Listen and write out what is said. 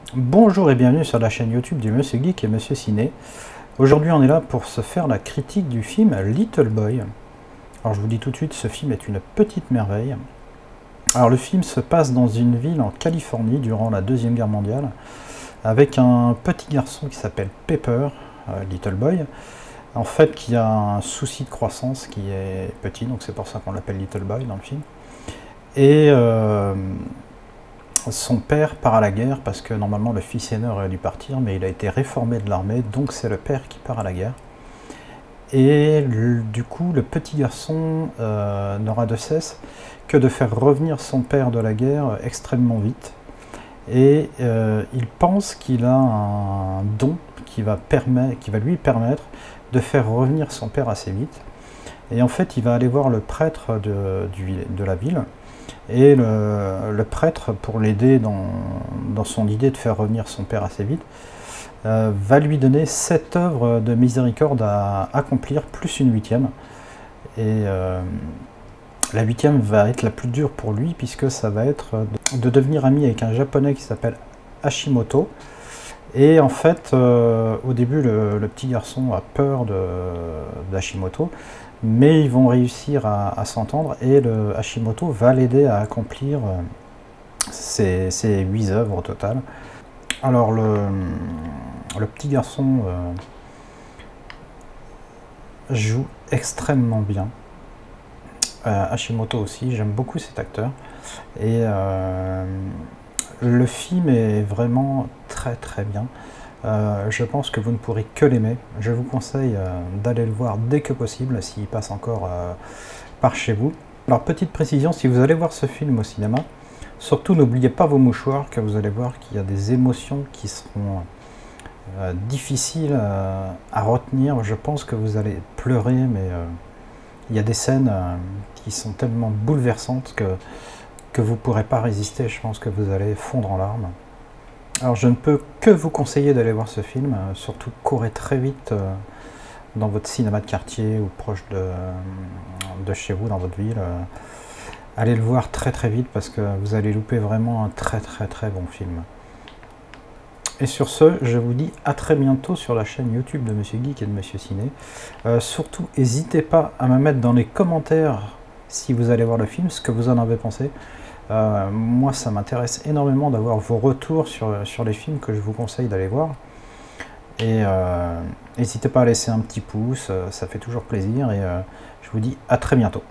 Bonjour et bienvenue sur la chaîne YouTube du Monsieur Geek et Monsieur Ciné. Aujourd'hui on est là pour se faire la critique du film Little Boy. Alors je vous dis tout de suite, ce film est une petite merveille. Alors le film se passe dans une ville en Californie durant la Deuxième Guerre mondiale, avec un petit garçon qui s'appelle Pepper, Little Boy, en fait qui a un souci de croissance qui est petit, donc c'est pour ça qu'on l'appelle Little Boy dans le film. Et son père part à la guerre parce que normalement le fils aîné aurait dû partir, mais il a été réformé de l'armée, donc c'est le père qui part à la guerre. Et du coup, le petit garçon n'aura de cesse que de faire revenir son père de la guerre extrêmement vite. Et il pense qu'il a un don qui va lui permettre de faire revenir son père assez vite. Et en fait, il va aller voir le prêtre de la ville. Et le prêtre, pour l'aider dans son idée de faire revenir son père assez vite, va lui donner 7 œuvres de miséricorde à accomplir, plus une 8e. Et la 8e va être la plus dure pour lui, puisque ça va être de devenir ami avec un japonais qui s'appelle Hashimoto. Et en fait, au début, le petit garçon a peur d'Hashimoto, mais ils vont réussir à s'entendre, et le Hashimoto va l'aider à accomplir ses 8 œuvres au total. Alors le petit garçon joue extrêmement bien. Hashimoto aussi, j'aime beaucoup cet acteur. Et le film est vraiment très bien. Je pense que vous ne pourrez que l'aimer. Je vous conseille d'aller le voir dès que possible, s'il passe encore par chez vous. Alors petite précision, si vous allez voir ce film au cinéma, surtout n'oubliez pas vos mouchoirs, car vous allez voir qu'il y a des émotions qui seront difficiles à retenir. Je pense que vous allez pleurer, mais il y a des scènes qui sont tellement bouleversantes que vous ne pourrez pas résister. Je pense que vous allez fondre en larmes. Alors je ne peux que vous conseiller d'aller voir ce film, surtout courez très vite dans votre cinéma de quartier ou proche de chez vous, dans votre ville. Allez le voir très vite parce que vous allez louper vraiment un très bon film. Et sur ce, je vous dis à très bientôt sur la chaîne YouTube de Monsieur Geek et de Monsieur Ciné. Surtout, n'hésitez pas à me mettre dans les commentaires, si vous allez voir le film, ce que vous en avez pensé. Moi, ça m'intéresse énormément d'avoir vos retours sur les films que je vous conseille d'aller voir. Et n'hésitez pas à laisser un petit pouce, ça fait toujours plaisir. Et je vous dis à très bientôt.